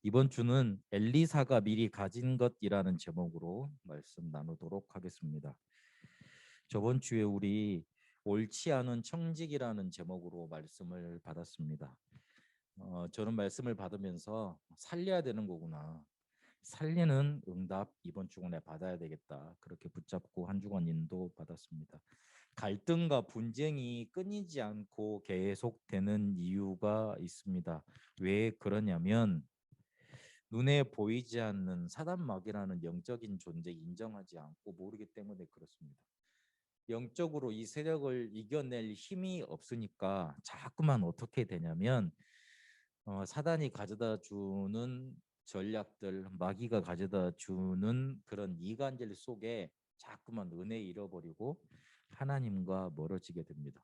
이번 주는 엘리사가 미리 가진 것이라는 제목으로 말씀 나누도록 하겠습니다. 저번 주에 우리 옳지 않은 청직이라는 제목으로 말씀을 받았습니다. 저는 말씀을 받으면서 살려야 되는 거구나. 살리는 응답 이번 주간에 받아야 되겠다. 그렇게 붙잡고 한 주간 인도 받았습니다. 갈등과 분쟁이 끊이지 않고 계속되는 이유가 있습니다. 왜 그러냐면 눈에 보이지 않는 사단막이라는 영적인 존재 인정하지 않고 모르기 때문에 그렇습니다. 영적으로 이 세력을 이겨낼 힘이 없으니까 자꾸만 어떻게 되냐면 사단이 가져다 주는 전략들, 마귀가 가져다 주는 그런 이간질 속에 자꾸만 은혜 잃어버리고 하나님과 멀어지게 됩니다.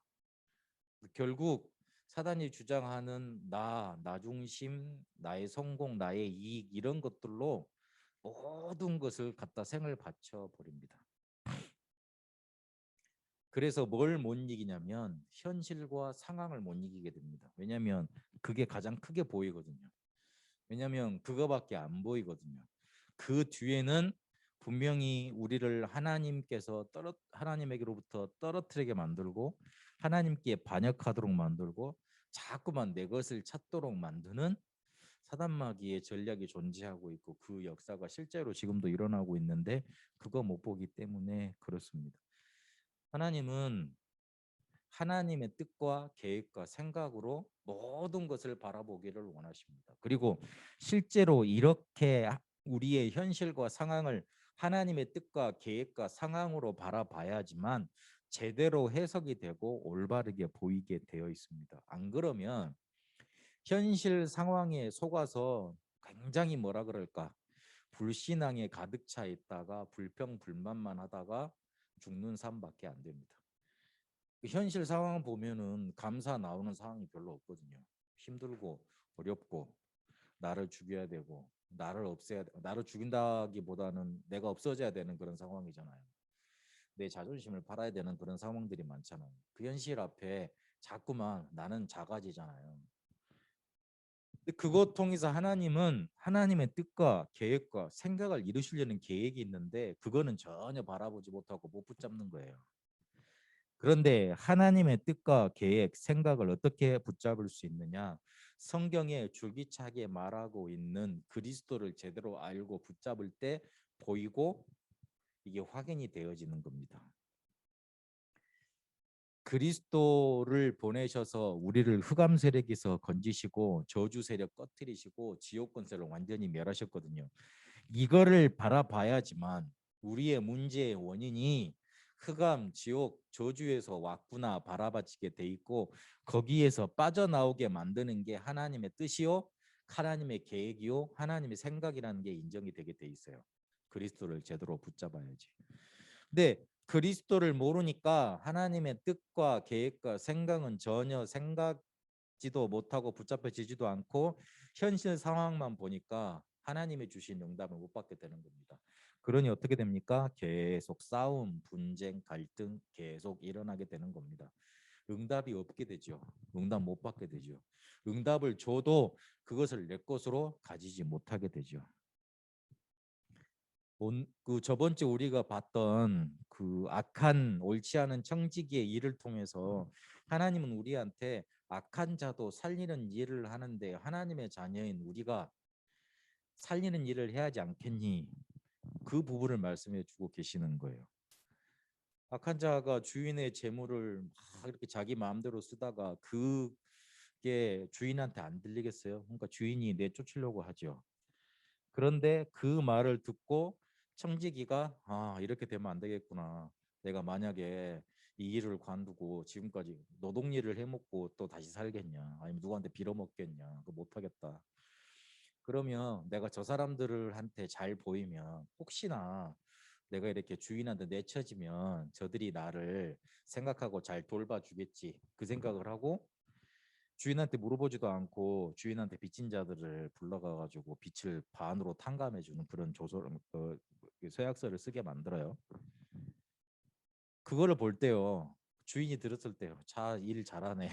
결국 사단이 주장하는 나 중심, 나의 성공, 나의 이익 이런 것들로 모든 것을 갖다 생을 바쳐 버립니다. 그래서 뭘 못 이기냐면 현실과 상황을 못 이기게 됩니다. 왜냐하면 그게 가장 크게 보이거든요. 왜냐하면 그거밖에 안 보이거든요. 그 뒤에는 분명히 우리를 하나님에게로부터 떨어뜨리게 만들고 하나님께 반역하도록 만들고 자꾸만 내 것을 찾도록 만드는 사단마귀의 전략이 존재하고 있고 그 역사가 실제로 지금도 일어나고 있는데 그거 못 보기 때문에 그렇습니다. 하나님은 하나님의 뜻과 계획과 생각으로 모든 것을 바라보기를 원하십니다. 그리고 실제로 이렇게 우리의 현실과 상황을 하나님의 뜻과 계획과 상황으로 바라봐야지만 제대로 해석이 되고 올바르게 보이게 되어 있습니다. 안 그러면 현실 상황에 속아서 굉장히 뭐라 그럴까 불신앙에 가득 차 있다가 불평불만만 하다가 죽는 삶밖에 안 됩니다. 현실 상황 보면은 감사 나오는 상황이 별로 없거든요. 힘들고 어렵고 나를 죽여야 되고 나를 죽인다기보다는 내가 없어져야 되는 그런 상황이잖아요. 내 자존심을 팔아야 되는 그런 상황들이 많잖아요. 그 현실 앞에 자꾸만 나는 작아지잖아요. 근데 그것 통해서 하나님은 하나님의 뜻과 계획과 생각을 이루시려는 계획이 있는데 그거는 전혀 바라보지 못하고 못 붙잡는 거예요. 그런데 하나님의 뜻과 계획, 생각을 어떻게 붙잡을 수 있느냐? 성경에 줄기차게 말하고 있는 그리스도를 제대로 알고 붙잡을 때 보이고 이게 확인이 되어지는 겁니다. 그리스도를 보내셔서 우리를 흑암 세력에서 건지시고 저주 세력 꺼트리시고 지옥 권세를 완전히 멸하셨거든요. 이거를 바라봐야지만 우리의 문제의 원인이 흑암, 지옥, 저주에서 왔구나 바라봐지게 돼 있고 거기에서 빠져나오게 만드는 게 하나님의 뜻이요, 하나님의 계획이요, 하나님의 생각이라는 게 인정이 되게 돼 있어요. 그리스도를 제대로 붙잡아야지. 근데 그리스도를 모르니까 하나님의 뜻과 계획과 생각은 전혀 생각지도 못하고 붙잡혀지지도 않고 현실 상황만 보니까 하나님이 주신 응답을 못 받게 되는 겁니다. 그러니 어떻게 됩니까? 계속 싸움, 분쟁, 갈등 계속 일어나게 되는 겁니다. 응답이 없게 되죠. 응답 못 받게 되죠. 응답을 줘도 그것을 내 것으로 가지지 못하게 되죠. 그 저번 주 우리가 봤던 그 악한 옳지 않은 청지기의 일을 통해서 하나님은 우리한테 악한 자도 살리는 일을 하는데 하나님의 자녀인 우리가 살리는 일을 해야 하지 않겠니? 그 부분을 말씀해 주고 계시는 거예요. 악한 자가 주인의 재물을 막 이렇게 자기 마음대로 쓰다가 그게 주인한테 안 들리겠어요? 그러니까 주인이 내쫓으려고 하죠. 그런데 그 말을 듣고 청지기가 이렇게 되면 안 되겠구나. 내가 만약에 이 일을 관두고 지금까지 노동일을 해먹고 또 다시 살겠냐? 아니면 누구한테 빌어먹겠냐? 그거 못하겠다. 그러면 내가 저 사람들을 한테 잘 보이면 혹시나 내가 이렇게 주인한테 내쳐지면 저들이 나를 생각하고 잘 돌봐주겠지. 그 생각을 하고 주인한테 물어보지도 않고 주인한테 빚진 자들을 불러가 가지고 빚을 반으로 탕감해 주는 그런 서약서를 쓰게 만들어요. 그거를 볼 때요. 주인이 들었을 때요. 자, 일 잘하네.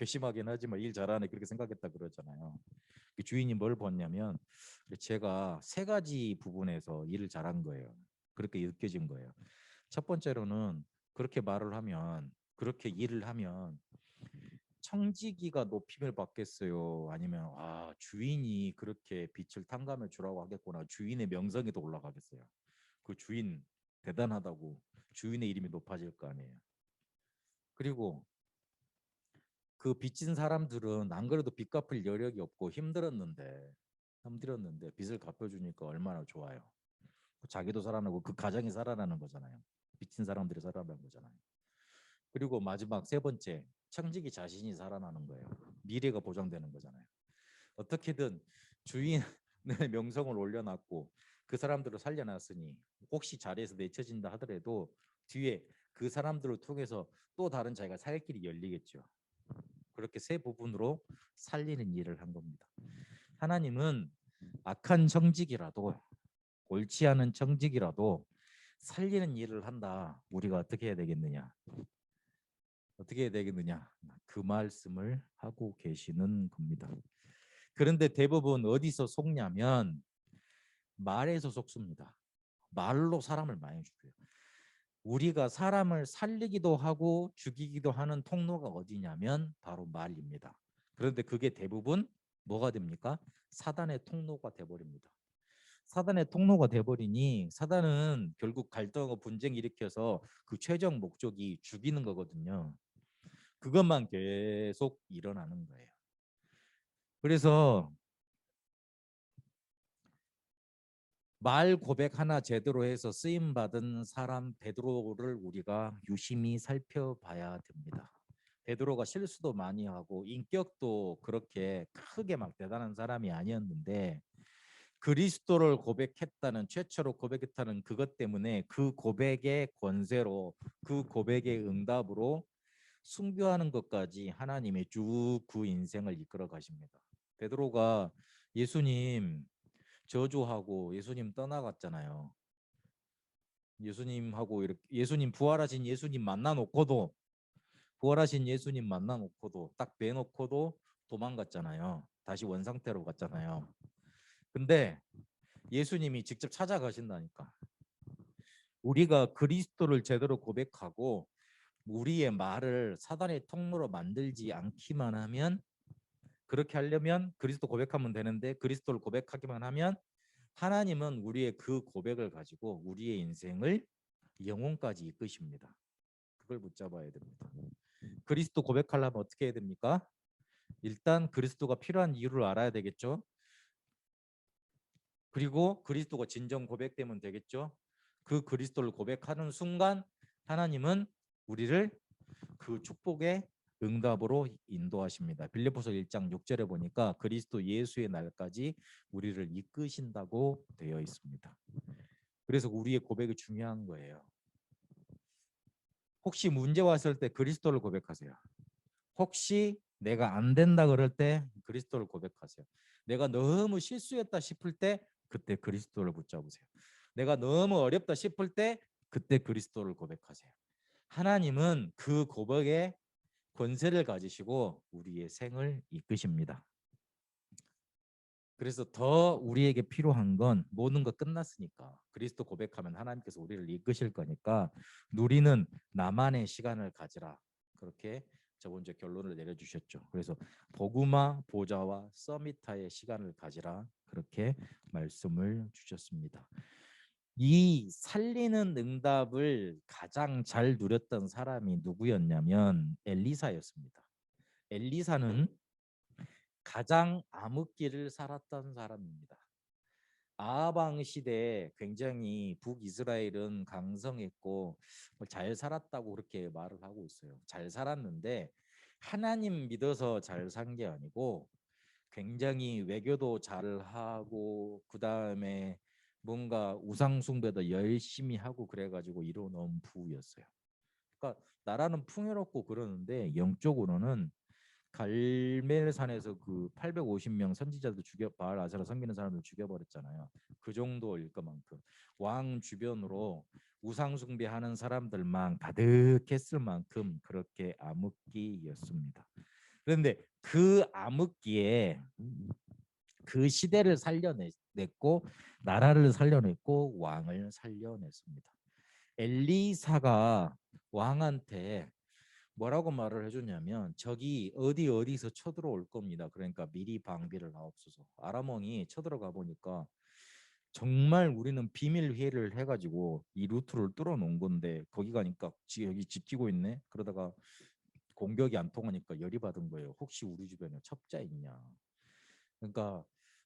괘씸하긴 하지만 일 잘하네 그렇게 생각했다 그러잖아요. 그 주인이 뭘 봤냐면 제가 세 가지 부분에서 일을 잘한 거예요. 그렇게 느껴진 거예요. 첫 번째로는 그렇게 말을 하면 그렇게 일을 하면 청지기가 높임을 받겠어요? 아니면 주인이 그렇게 빛을 탕감해 주라고 하겠구나. 주인의 명성이 더 올라가겠어요. 그 주인 대단하다고 주인의 이름이 높아질 거 아니에요. 그리고 그 빚진 사람들은 안 그래도 빚 갚을 여력이 없고 힘들었는데 빚을 갚아주니까 얼마나 좋아요. 자기도 살아나고 그 가정이 살아나는 거잖아요. 빚진 사람들이 살아나는 거잖아요. 그리고 마지막 세 번째, 청지기 자신이 살아나는 거예요. 미래가 보장되는 거잖아요. 어떻게든 주인의 명성을 올려놨고 그 사람들을 살려놨으니 혹시 자리에서 내쳐진다 하더라도 뒤에 그 사람들을 통해서 또 다른 자기가 살 길이 열리겠죠. 그렇게 세 부분으로 살리는 일을 한 겁니다. 하나님은 악한 청직이라도 옳지 않은 청직이라도 살리는 일을 한다. 우리가 어떻게 해야 되겠느냐? 어떻게 해야 되겠느냐? 그 말씀을 하고 계시는 겁니다. 그런데 대부분 어디서 속냐면 말에서 속습니다. 말로 사람을 많이 죽여요. 우리가 사람을 살리기도 하고 죽이기도 하는 통로가 어디냐면 바로 말입니다. 그런데 그게 대부분 뭐가 됩니까? 사단의 통로가 돼버립니다. 사단의 통로가 돼버리니 사단은 결국 갈등하고 분쟁 일으켜서 그 최종 목적이 죽이는 거거든요. 그것만 계속 일어나는 거예요. 그래서 말 고백 하나 제대로 해서 쓰임 받은 사람 베드로를 우리가 유심히 살펴봐야 됩니다. 베드로가 실수도 많이 하고 인격도 그렇게 크게 막 대단한 사람이 아니었는데 그리스도를 고백했다는 최초로 고백했다는 그것 때문에 그 고백의 권세로 그 고백의 응답으로 순교하는 것까지 하나님이 쭉 그 인생을 이끌어 가십니다. 베드로가 예수님 저주하고 예수님 떠나갔잖아요. 예수님하고 이렇게 예수님 부활하신 예수님 만나놓고도 부활하신 예수님 만나놓고도 딱 빼놓고도 도망갔잖아요. 다시 원상태로 갔잖아요. 근데 예수님이 직접 찾아가신다니까. 우리가 그리스도를 제대로 고백하고 우리의 말을 사단의 통로로 만들지 않기만 하면 그렇게 하려면 그리스도 고백하면 되는데 그리스도를 고백하기만 하면 하나님은 우리의 그 고백을 가지고 우리의 인생을 영혼까지 이끄십니다. 그걸 붙잡아야 됩니다. 그리스도 고백하려면 어떻게 해야 됩니까? 일단 그리스도가 필요한 이유를 알아야 되겠죠. 그리고 그리스도가 진정 고백되면 되겠죠. 그 그리스도를 고백하는 순간 하나님은 우리를 그 축복의 응답으로 인도하십니다. 빌립보서 1장 6절에 보니까 그리스도 예수의 날까지 우리를 이끄신다고 되어 있습니다. 그래서 우리의 고백이 중요한 거예요. 혹시 문제 왔을 때 그리스도를 고백하세요. 혹시 내가 안 된다 그럴 때 그리스도를 고백하세요. 내가 너무 실수했다 싶을 때 그때 그리스도를 붙잡으세요. 내가 너무 어렵다 싶을 때 그때 그리스도를 고백하세요. 하나님은 그 고백에 권세를 가지시고 우리의 생을 이끄십니다. 그래서 더 우리에게 필요한 건 모든 거 끝났으니까 그리스도 고백하면 하나님께서 우리를 이끄실 거니까 누리는 나만의 시간을 가지라. 그렇게 저번 주에 결론을 내려주셨죠. 그래서 복음화 보좌와 서밋타의 시간을 가지라. 그렇게 말씀을 주셨습니다. 이 살리는 응답을 가장 잘 누렸던 사람이 누구였냐면 엘리사였습니다. 엘리사는 가장 암흑기를 살았던 사람입니다. 아하방 시대에 굉장히 북이스라엘은 강성했고 잘 살았다고 그렇게 말을 하고 있어요. 잘 살았는데 하나님 믿어서 잘 산 게 아니고 굉장히 외교도 잘하고 그 다음에 뭔가 우상 숭배도 열심히 하고 그래가지고 이뤄놓은 부였어요. 그러니까 나라는 풍요롭고 그러는데 영적으로는 갈멜산에서 그 850명 선지자들 죽여 바알 아세라 섬기는 사람들 죽여버렸잖아요. 그 정도일 것만큼 왕 주변으로 우상 숭배하는 사람들만 가득했을 만큼 그렇게 암흑기였습니다. 그런데 그 암흑기에 그 시대를 살려냈고 나라를 살려냈고 왕을 살려냈습니다. 엘리사가 왕한테 뭐라고 말을 해줬냐면 저기 어디서 쳐들어올 겁니다. 그러니까 미리 방비를 하옵소서. 아람 왕이 쳐들어가 보니까 정말 우리는 비밀 회의를 해가지고 이 루트를 뚫어놓은 건데 거기 가니까 여기 지키고 있네. 그러다가 공격이 안 통하니까 열이 받은 거예요. 혹시 우리 주변에 첩자 있냐. 그러니까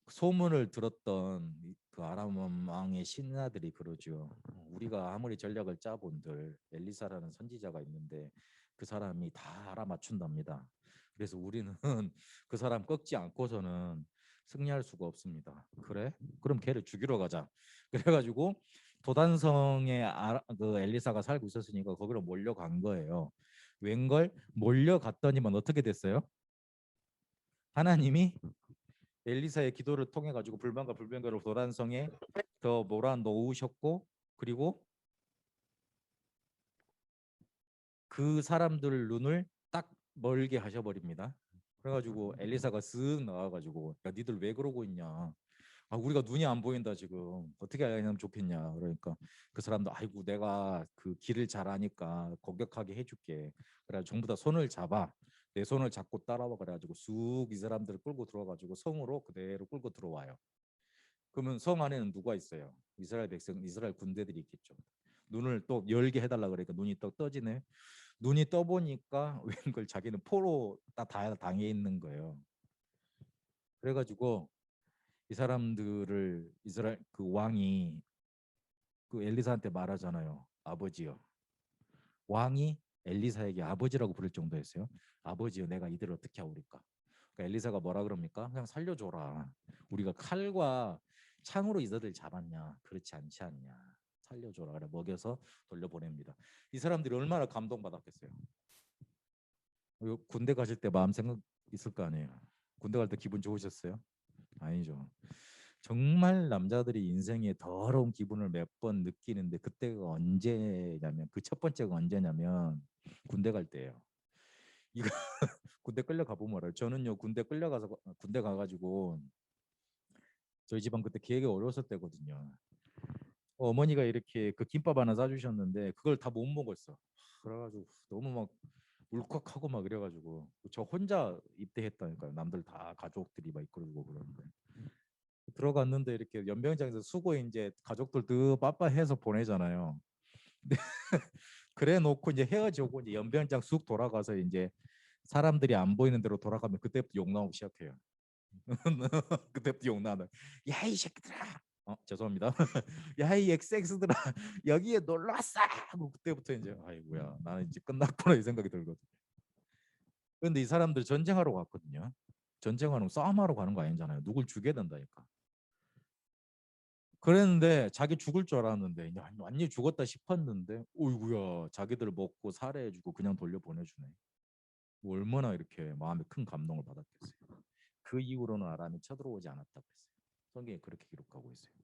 소문을 들었던 그 아람 왕의 신하들이 그러죠. 우리가 아무리 전략을 짜본들 엘리사라는 선지자가 있는데 그 사람이 다 알아맞춘답니다. 그래서 우리는 그 사람 꺾지 않고서는 승리할 수가 없습니다. 그래? 그럼 걔를 죽이러 가자. 그래가지고 도단성에 그 엘리사가 살고 있었으니까 거기로 몰려간 거예요. 웬걸 몰려갔더니만 어떻게 됐어요? 하나님이 엘리사의 기도를 통해 가지고 불만과 불병거를 도단성에 더 몰아놓으셨고 그리고 그 사람들 눈을 딱 멀게 하셔버립니다. 그래가지고 엘리사가 쓱 나와가지고 야 니들 왜 그러고 있냐. 아 우리가 눈이 안 보인다 지금 어떻게 하면 좋겠냐. 그러니까 그 사람도 아이고 내가 그 길을 잘 아니까 공격하게 해줄게. 그래 전부 다 손을 잡아. 내 손을 잡고 따라와 그래가지고 쑥 이 사람들을 끌고 들어와가지고 성으로 그대로 끌고 들어와요. 그러면 성 안에는 누가 있어요? 이스라엘 백성, 이스라엘 군대들이 있겠죠. 눈을 또 열게 해달라 그러니까 눈이 또 떠지네. 눈이 떠보니까 웬걸 자기는 포로 다 당해 있는 거예요. 그래가지고 이 사람들을 이스라엘 그 왕이 그 엘리사한테 말하잖아요. 아버지요. 왕이 엘리사에게 아버지라고 부를 정도였어요. 아버지요, 내가 이들을 어떻게 하오리까? 그러니까 엘리사가 뭐라 그럽니까? 그냥 살려줘라. 우리가 칼과 창으로 이들을 잡았냐? 그렇지 않지 않냐? 살려줘라. 그래 먹여서 돌려보냅니다. 이 사람들이 얼마나 감동받았겠어요. 군대 가실 때 마음 생각 있을 거 아니에요. 군대 갈 때 기분 좋으셨어요? 아니죠. 정말 남자들이 인생의 더러운 기분을 몇 번 느끼는데 그때가 언제냐면 그 첫 번째가 언제냐면 군대 갈 때예요. 이거 군대 끌려가 보면 알아요. 저는요 군대 가가지고 저희 집안 그때 기억이 어려웠을 때거든요. 어머니가 이렇게 그 김밥 하나 싸주셨는데 그걸 다 못 먹었어. 그래가지고 너무 막 울컥하고 막 그래가지고 저 혼자 입대했다니까요. 남들 다 가족들이 막 이끌고 그러는데 들어갔는데 이렇게 연병장에서 수고 이제 가족들 드 빠빠해서 보내잖아요. 그래 놓고 이제 헤어지고 이제 연병장 쑥 돌아가서 이제 사람들이 안 보이는 대로 돌아가면 그때부터 욕 나오기 시작해요. 그때부터 욕 나는. 야 이 새끼들아. 죄송합니다. 야 이 엑스엑스들아 여기에 놀러 왔어. 하고 그때부터 이제 아이고야 나는 이제 끝났구나 이 생각이 들거든. 근데 이 사람들 전쟁하러 갔거든요. 전쟁하러 싸움하러 가는 거 아니잖아요. 누굴 죽여야 된다니까. 그랬는데 자기 죽을 줄 알았는데 완전히 죽었다 싶었는데 어이구야 자기들 먹고 살해해주고 그냥 돌려보내주네. 뭐 얼마나 이렇게 마음에 큰 감동을 받았겠어요. 그 이후로는 아람이 쳐들어오지 않았다고 했어요. 성경에 그렇게 기록하고 있어요.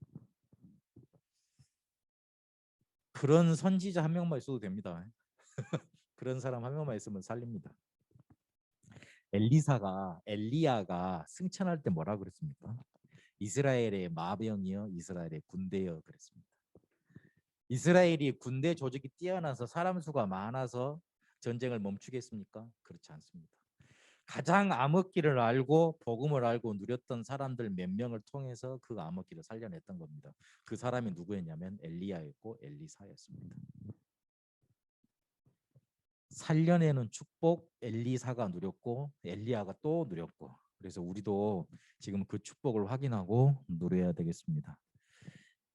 그런 선지자 한 명만 있어도 됩니다. 그런 사람 한 명만 있으면 살립니다. 엘리야가 승천할 때 뭐라 그랬습니까? 이스라엘의 마병이여 이스라엘의 군대여 그랬습니다. 이스라엘이 군대 조직이 뛰어나서 사람 수가 많아서 전쟁을 멈추겠습니까? 그렇지 않습니다. 가장 암흑기를 알고 복음을 알고 누렸던 사람들 몇 명을 통해서 그 암흑기를 살려냈던 겁니다. 그 사람이 누구였냐면 엘리야였고 엘리사였습니다. 살려내는 축복 엘리사가 누렸고 엘리야가 또 누렸고 그래서 우리도 지금 그 축복을 확인하고 누려야 되겠습니다.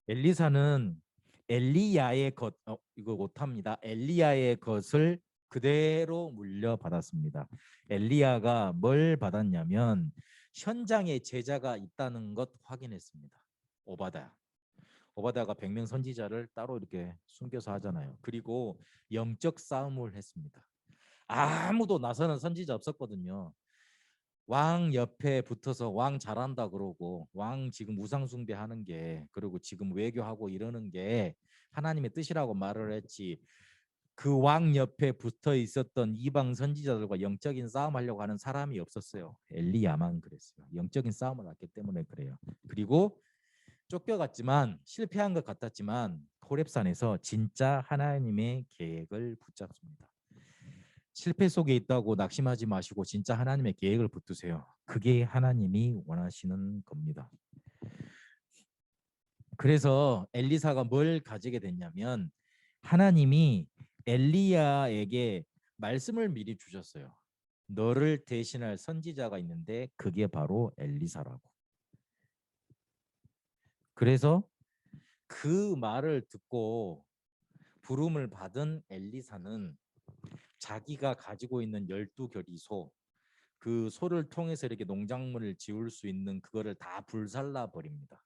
엘리사는 엘리야의 것 이거 못합니다. 엘리야의 것을 그대로 물려받았습니다. 엘리야가 뭘 받았냐면 현장에 제자가 있다는 것 확인했습니다. 오바다가 100명 선지자를 따로 이렇게 숨겨서 하잖아요. 그리고 영적 싸움을 했습니다. 아무도 나서는 선지자 없었거든요. 왕 옆에 붙어서 왕 잘한다 그러고 왕 지금 우상 숭배하는 게 그리고 지금 외교하고 이러는 게 하나님의 뜻이라고 말을 했지 그 왕 옆에 붙어 있었던 이방 선지자들과 영적인 싸움하려고 하는 사람이 없었어요. 엘리야만 그랬어요. 영적인 싸움을 했기 때문에 그래요. 그리고 쫓겨갔지만 실패한 것 같았지만 호렙산에서 진짜 하나님의 계획을 붙잡습니다. 실패 속에 있다고 낙심하지 마시고 진짜 하나님의 계획을 붙드세요. 그게 하나님이 원하시는 겁니다. 그래서 엘리사가 뭘 가지게 됐냐면 하나님이 엘리야에게 말씀을 미리 주셨어요. 너를 대신할 선지자가 있는데 그게 바로 엘리사라고. 그래서 그 말을 듣고 부름을 받은 엘리사는 자기가 가지고 있는 12결의 그 소를 통해서 이렇게 농작물을 지을 수 있는 그거를 다 불살라 버립니다.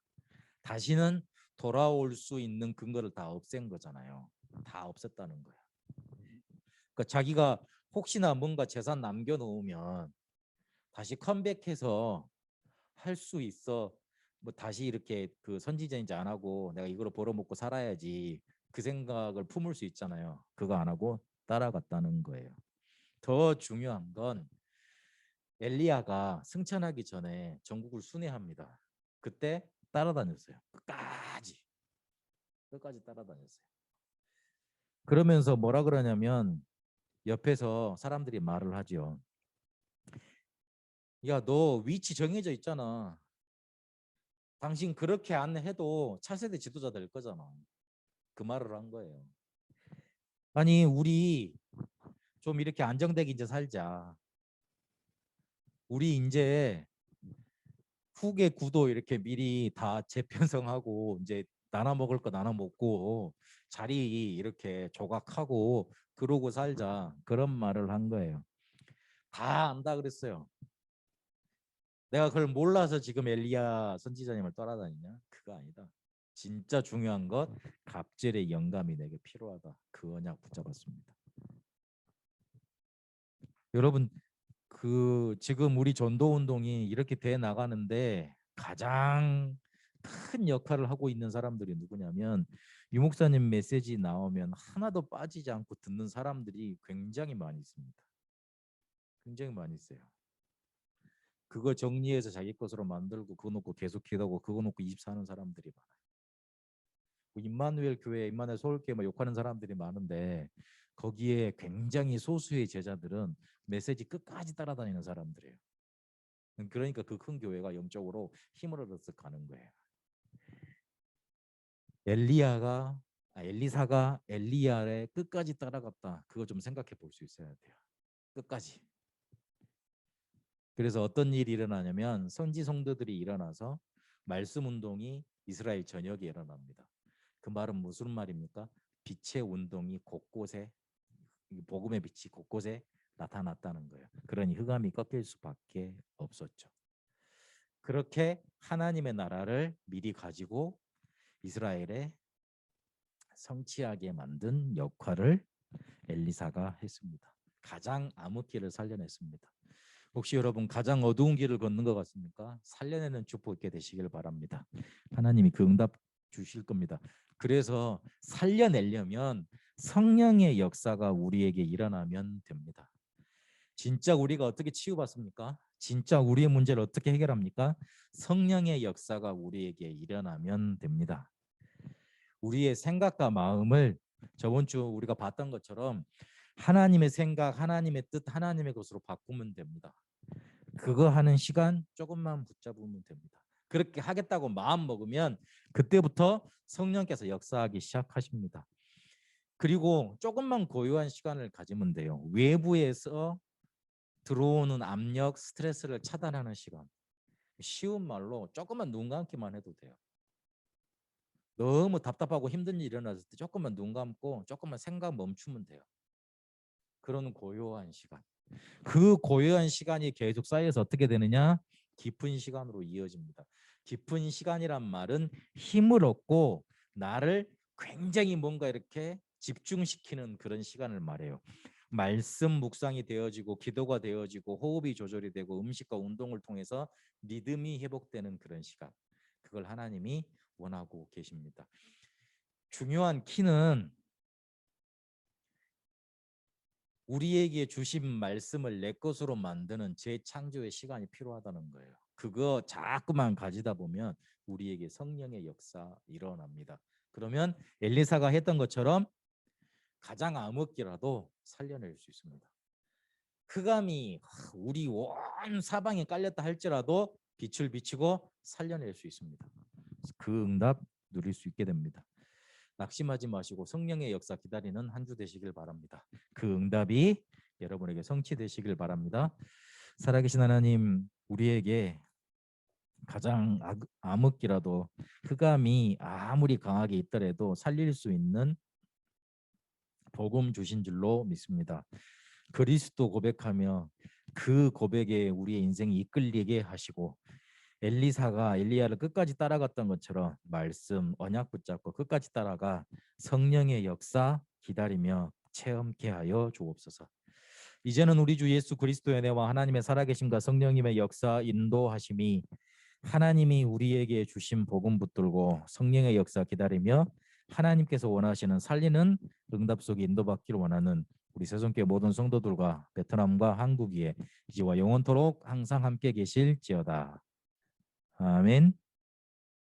다시는 돌아올 수 있는 근거를 다 없앤 거잖아요. 다 없앴다는 거야. 그러니까 자기가 혹시나 뭔가 재산 남겨놓으면 다시 컴백해서 할 수 있어. 뭐 다시 이렇게 그 선지자인지 안 하고 내가 이거로 벌어먹고 살아야지 그 생각을 품을 수 있잖아요. 그거 안 하고 따라갔다는 거예요. 더 중요한 건 엘리야가 승천하기 전에 전국을 순회합니다. 그때 따라다녔어요. 끝까지 따라다녔어요. 그러면서 뭐라 그러냐면 옆에서 사람들이 말을 하죠. 야, 너 위치 정해져 있잖아. 당신 그렇게 안 해도 차세대 지도자 될 거잖아. 그 말을 한 거예요. 아니, 우리 좀 이렇게 안정되게 이제 살자. 우리 이제 후계 구도 이렇게 미리 다 재편성하고 이제 나눠 먹을 거 나눠 먹고 자리 이렇게 조각하고 그러고 살자. 그런 말을 한 거예요. 다 안다 그랬어요. 내가 그걸 몰라서 지금 엘리야 선지자님을 따라다니냐? 그거 아니다. 진짜 중요한 것 갑절의 영감이 내게 필요하다. 그 언약 붙잡았습니다. 여러분 그 지금 우리 전도 운동이 이렇게 돼 나가는데 가장 큰 역할을 하고 있는 사람들이 누구냐면 유 목사님 메시지 나오면 하나도 빠지지 않고 듣는 사람들이 굉장히 많이 있습니다. 굉장히 많이 있어요. 그거 정리해서 자기 것으로 만들고 그거 놓고 계속 기도하고 그거 놓고 24하는 사람들이 많아요. 임마누엘 교회, 임마누엘 서울교회 뭐 욕하는 사람들이 많은데 거기에 굉장히 소수의 제자들은 메시지 끝까지 따라다니는 사람들이에요. 그러니까 그 큰 교회가 영적으로 힘을 얻어서 가는 거예요. 엘리사가 엘리야의 끝까지 따라갔다. 그거 좀 생각해 볼 수 있어야 돼요. 끝까지. 그래서 어떤 일이 일어나냐면 선지 성도들이 일어나서 말씀 운동이 이스라엘 전역에 일어납니다. 그 말은 무슨 말입니까? 빛의 운동이 곳곳에 복음의 빛이 곳곳에 나타났다는 거예요. 그러니 흑암이 꺾일 수밖에 없었죠. 그렇게 하나님의 나라를 미리 가지고 이스라엘에 성취하게 만든 역할을 엘리사가 했습니다. 가장 암흑길을 살려냈습니다. 혹시 여러분 가장 어두운 길을 걷는 것 같습니까? 살려내는 축복 있게 되시길 바랍니다. 하나님이 그 응답 주실 겁니다. 그래서 살려내려면 성령의 역사가 우리에게 일어나면 됩니다. 진짜 우리가 어떻게 치유받습니까? 진짜 우리의 문제를 어떻게 해결합니까? 성령의 역사가 우리에게 일어나면 됩니다. 우리의 생각과 마음을 저번 주 우리가 봤던 것처럼 하나님의 생각, 하나님의 뜻, 하나님의 것으로 바꾸면 됩니다. 그거 하는 시간 조금만 붙잡으면 됩니다. 그렇게 하겠다고 마음 먹으면 그때부터 성령께서 역사하기 시작하십니다. 그리고 조금만 고요한 시간을 가지면 돼요. 외부에서 들어오는 압력, 스트레스를 차단하는 시간. 쉬운 말로 조금만 눈 감기만 해도 돼요. 너무 답답하고 힘든 일이 일어났을 때 조금만 눈 감고 조금만 생각 멈추면 돼요. 그런 고요한 시간. 그 고요한 시간이 계속 쌓여서 어떻게 되느냐? 깊은 시간으로 이어집니다. 깊은 시간이란 말은 힘을 얻고 나를 굉장히 뭔가 이렇게 집중시키는 그런 시간을 말해요. 말씀 묵상이 되어지고 기도가 되어지고 호흡이 조절이 되고 음식과 운동을 통해서 믿음이 회복되는 그런 시간. 그걸 하나님이 원하고 계십니다. 중요한 키는 우리에게 주신 말씀을 내 것으로 만드는 재창조의 시간이 필요하다는 거예요. 그거 자꾸만 가지다 보면 우리에게 성령의 역사 일어납니다. 그러면 엘리사가 했던 것처럼 가장 암흑기라도 살려낼 수 있습니다. 흑암이 우리 온 사방에 깔렸다 할지라도 빛을 비치고 살려낼 수 있습니다. 그 응답 누릴 수 있게 됩니다. 낙심하지 마시고 성령의 역사 기다리는 한 주 되시길 바랍니다. 그 응답이 여러분에게 성취되시길 바랍니다. 살아계신 하나님, 우리에게 가장 암흑기라도 흑암이 아무리 강하게 있더라도 살릴 수 있는 복음 주신 줄로 믿습니다. 그리스도 고백하며 그 고백에 우리의 인생이 이끌리게 하시고 엘리사가 엘리야를 끝까지 따라갔던 것처럼 말씀 언약 붙잡고 끝까지 따라가 성령의 역사 기다리며 체험케 하여 주옵소서. 이제는 우리 주 예수 그리스도의 은혜와 하나님의 살아계심과 성령님의 역사 인도하심이 하나님이 우리에게 주신 복음 붙들고 성령의 역사 기다리며 하나님께서 원하시는 살리는 응답 속에 인도받기를 원하는 우리 새송교회 모든 성도들과 베트남과 한국 위에 이제와 영원토록 항상 함께 계실지어다. 아멘.